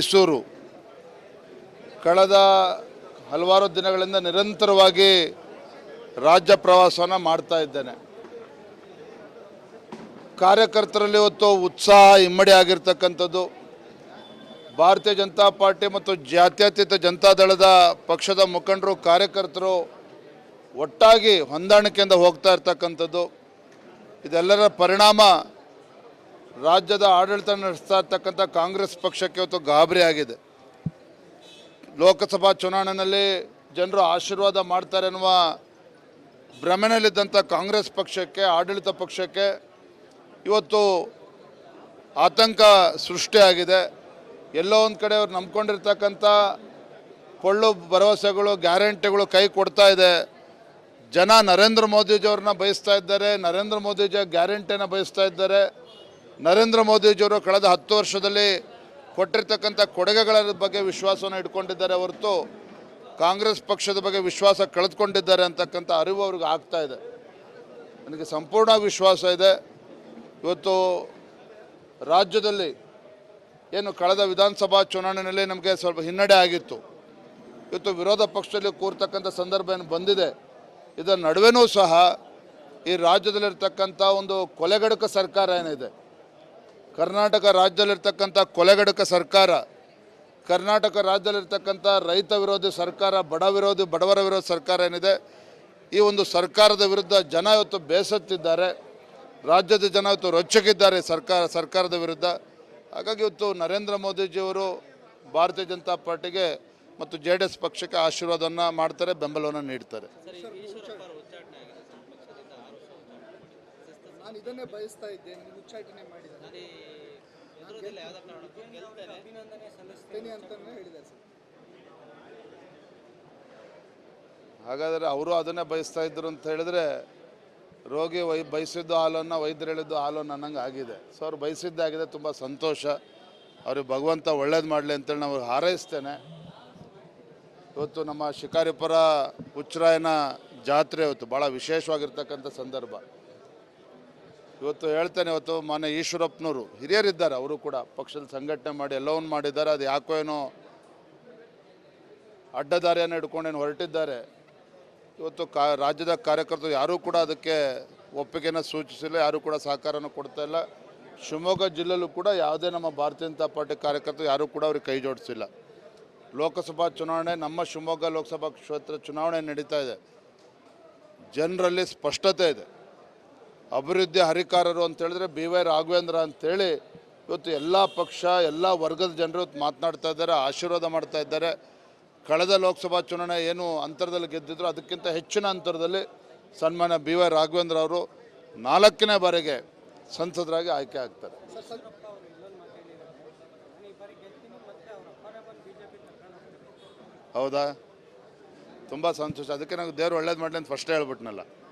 ಮೈಸೂರು ಕಳೆದ ಹಲವಾರು ದಿನಗಳಿಂದ ನಿರಂತರವಾಗಿ ರಾಜ್ಯ ಪ್ರವಾಸವನ್ನು ಮಾಡ್ತಾ ಇದ್ದೇನೆ. ಕಾರ್ಯಕರ್ತರಲ್ಲಿ ಇವತ್ತು ಉತ್ಸಾಹ ಇಮ್ಮಡಿ ಆಗಿರ್ತಕ್ಕಂಥದ್ದು. ಭಾರತೀಯ ಜನತಾ ಪಾರ್ಟಿ ಮತ್ತು ಜಾತ್ಯತೀತ ಜನತಾದಳದ ಪಕ್ಷದ ಮುಖಂಡರು ಕಾರ್ಯಕರ್ತರು ಒಟ್ಟಾಗಿ ಹೊಂದಾಣಿಕೆಯಿಂದ ಹೋಗ್ತಾ ಇರ್ತಕ್ಕಂಥದ್ದು. ಇದೆಲ್ಲರ ಪರಿಣಾಮ ರಾಜ್ಯದ ಆಡಳಿತ ನಡೆಸ್ತಾ ಇರ್ತಕ್ಕಂಥ ಕಾಂಗ್ರೆಸ್ ಪಕ್ಷಕ್ಕೆ ಇವತ್ತು ಗಾಬರಿ ಆಗಿದೆ. ಲೋಕಸಭಾ ಚುನಾವಣೆಯಲ್ಲಿ ಜನರು ಆಶೀರ್ವಾದ ಮಾಡ್ತಾರೆ ಎನ್ನುವ ಭ್ರಮೆನಲ್ಲಿದ್ದಂಥ ಕಾಂಗ್ರೆಸ್ ಪಕ್ಷಕ್ಕೆ, ಆಡಳಿತ ಪಕ್ಷಕ್ಕೆ ಇವತ್ತು ಆತಂಕ ಸೃಷ್ಟಿಯಾಗಿದೆ. ಎಲ್ಲೋ ಒಂದು ಕಡೆ ಅವ್ರು ನಂಬ್ಕೊಂಡಿರ್ತಕ್ಕಂಥ ಪೊಳ್ಳು ಭರವಸೆಗಳು, ಗ್ಯಾರಂಟಿಗಳು ಕೈ ಕೊಡ್ತಾ ಇದೆ. ಜನ ನರೇಂದ್ರ ಮೋದಿಜಿಯವ್ರನ್ನ ಬಯಸ್ತಾ ಇದ್ದಾರೆ, ನರೇಂದ್ರ ಮೋದಿಜಿಯ ಗ್ಯಾರಂಟಿಯನ್ನು ಬಯಸ್ತಾ ಇದ್ದಾರೆ. ನರೇಂದ್ರ ಮೋದಿಜಿಯವರು ಕಳೆದ 10 ವರ್ಷದಲ್ಲಿ ಕೊಟ್ಟಿರ್ತಕ್ಕಂಥ ಕೊಡುಗೆಗಳ ಬಗ್ಗೆ ವಿಶ್ವಾಸವನ್ನು ಇಟ್ಕೊಂಡಿದ್ದಾರೆ ಹೊರತು ಕಾಂಗ್ರೆಸ್ ಪಕ್ಷದ ಬಗ್ಗೆ ವಿಶ್ವಾಸ ಕಳೆದುಕೊಂಡಿದ್ದಾರೆ ಅಂತಕ್ಕಂಥ ಅರಿವು ಅವ್ರಿಗೆ ಆಗ್ತಾ ಇದೆ. ನನಗೆ ಸಂಪೂರ್ಣ ವಿಶ್ವಾಸ ಇದೆ. ಇವತ್ತು ರಾಜ್ಯದಲ್ಲಿ ಏನು ಕಳೆದ ವಿಧಾನಸಭಾ ಚುನಾವಣೆಯಲ್ಲಿ ನಮಗೆ ಸ್ವಲ್ಪ ಹಿನ್ನಡೆ ಆಗಿತ್ತು. ಇವತ್ತು ವಿರೋಧ ಪಕ್ಷದಲ್ಲಿ ಕೂರ್ತಕ್ಕಂಥ ಸಂದರ್ಭ ಏನು ಬಂದಿದೆ. ಇದರ ನಡುವೆನೂ ಸಹ ಈ ರಾಜ್ಯದಲ್ಲಿರ್ತಕ್ಕಂಥ ಒಂದು ಕೊಲೆಗಡುಕ ಸರ್ಕಾರ ಏನಿದೆ, ಕರ್ನಾಟಕ ರಾಜ್ಯದಲ್ಲಿರ್ತಕ್ಕಂಥ ಕೊಲೆಗಡುಕ ಸರ್ಕಾರ, ಕರ್ನಾಟಕ ರಾಜ್ಯದಲ್ಲಿರ್ತಕ್ಕಂಥ ರೈತ ವಿರೋಧಿ ಸರ್ಕಾರ, ಬಡವರ ವಿರೋಧಿ ಸರ್ಕಾರ ಏನಿದೆ, ಈ ಒಂದು ಸರ್ಕಾರದ ವಿರುದ್ಧ ಜನ ಇವತ್ತು ಬೇಸತ್ತಿದ್ದಾರೆ. ರಾಜ್ಯದ ಜನ ಇವತ್ತು ರೊಚ್ಚಗಿದ್ದಾರೆ ಸರ್ಕಾರದ ವಿರುದ್ಧ. ಹಾಗಾಗಿ ಇವತ್ತು ನರೇಂದ್ರ ಮೋದಿಜಿಯವರು ಭಾರತೀಯ ಜನತಾ ಪಾರ್ಟಿಗೆ ಮತ್ತು JDS ಪಕ್ಷಕ್ಕೆ ಆಶೀರ್ವಾದವನ್ನು ಮಾಡ್ತಾರೆ, ಬೆಂಬಲವನ್ನು ನೀಡ್ತಾರೆ. ನಾನು ಇದನ್ನೇ ಬಯಸ್ತಾ ಇದ್ದೆ, ನೀವು ಉಚ್ಚಾಟನೆ ಮಾಡಿದ್ದಾರೆ, ಅಭಿನಂದನೆ ಸಲ್ಲಿಸ್ತೇನೆ ಅಂತಲೇ ಹೇಳಿದ್ದಾರೆ ಸರ್. ಹಾಗಾದರೆ ಅವರು ಅದನ್ನೇ ಬಯಸ್ತಾ ಇದ್ರು ಅಂತ ಹೇಳಿದ್ರೆ, ರೋಗಿ ಬಯಸಿದ್ದು ಹಾಲನ್ನು ವೈದ್ಯರು ಹೇಳಿದ್ದು ಹಾಲು ಅನ್ನಂಗೆ ಆಗಿದೆ. ಸೊ ಅವ್ರು ಬಯಸಿದ್ದಾಗಿದೆ, ತುಂಬ ಸಂತೋಷ. ಅವ್ರಿಗೆ ಭಗವಂತ ಒಳ್ಳೇದು ಮಾಡಲಿ ಅಂತೇಳಿ ನಾವು ಹಾರೈಸ್ತೇನೆ. ಇವತ್ತು ನಮ್ಮ ಶಿಕಾರಿಪುರ ಹುಚ್ಚರಾಯನ ಜಾತ್ರೆ ಇವತ್ತು ಭಾಳ ವಿಶೇಷವಾಗಿರ್ತಕ್ಕಂಥ ಸಂದರ್ಭ. ಇವತ್ತು ಹೇಳ್ತೇನೆ, ಇವತ್ತು ಮಾನ್ಯ ಈಶ್ವರಪ್ಪನವರು ಹಿರಿಯರಿದ್ದಾರೆ, ಅವರು ಕೂಡ ಪಕ್ಷದಲ್ಲಿ ಸಂಘಟನೆ ಮಾಡಿ ಎಲ್ಲವನ್ನು ಮಾಡಿದ್ದಾರೆ. ಅದು ಯಾಕೋ ಏನೋ ಅಡ್ಡದಾರಿಯನ್ನು ಹಿಡ್ಕೊಂಡೇನು ಹೊರಟಿದ್ದಾರೆ. ಇವತ್ತು ರಾಜ್ಯದ ಕಾರ್ಯಕರ್ತರು ಯಾರೂ ಕೂಡ ಅದಕ್ಕೆ ಒಪ್ಪಿಗೆಯನ್ನು ಸೂಚಿಸಿಲ್ಲ, ಯಾರೂ ಕೂಡ ಸಹಕಾರನ ಕೊಡ್ತಾ ಇಲ್ಲ. ಶಿವಮೊಗ್ಗ ಜಿಲ್ಲೆಯಲ್ಲೂ ಕೂಡ ಯಾವುದೇ ನಮ್ಮ ಭಾರತೀಯ ಜನತಾ ಪಾರ್ಟಿ ಕಾರ್ಯಕರ್ತರು ಯಾರೂ ಕೂಡ ಅವ್ರಿಗೆ ಕೈ ಜೋಡಿಸಿಲ್ಲ. ಲೋಕಸಭಾ ಚುನಾವಣೆ, ನಮ್ಮ ಶಿವಮೊಗ್ಗ ಲೋಕಸಭಾ ಕ್ಷೇತ್ರ ಚುನಾವಣೆ ನಡೀತಾ ಇದೆ. ಜನರಲ್ಲಿ ಸ್ಪಷ್ಟತೆ ಇದೆ. ಅಭಿವೃದ್ಧಿ ಹರಿಕಾರರು ಅಂತೇಳಿದ್ರೆ BY ರಾಘವೇಂದ್ರ ಅಂತೇಳಿ ಇವತ್ತು ಎಲ್ಲ ಪಕ್ಷ, ಎಲ್ಲ ವರ್ಗದ ಜನರು ಮಾತನಾಡ್ತಾ ಇದ್ದಾರೆ, ಆಶೀರ್ವಾದ ಮಾಡ್ತಾ ಇದ್ದಾರೆ. ಕಳೆದ ಲೋಕಸಭಾ ಚುನಾವಣೆ ಏನು ಅಂತರದಲ್ಲಿ ಗೆದ್ದಿದ್ರು ಅದಕ್ಕಿಂತ ಹೆಚ್ಚಿನ ಅಂತರದಲ್ಲಿ ಸನ್ಮಾನ್ಯ BY ರಾಘವೇಂದ್ರ ಅವರು 4ನೇ ಬಾರಿಗೆ ಸಂಸದರಾಗಿ ಆಯ್ಕೆ ಆಗ್ತಾರೆ. ಹೌದಾ? ತುಂಬ ಸಂತೋಷ. ಅದಕ್ಕೆ ನಾವು ದೇವರು ಒಳ್ಳೇದು ಮಾಡಲಿ ಅಂತ ಫಸ್ಟ್ ಹೇಳ್ಬಿಟ್ನಲ್ಲ.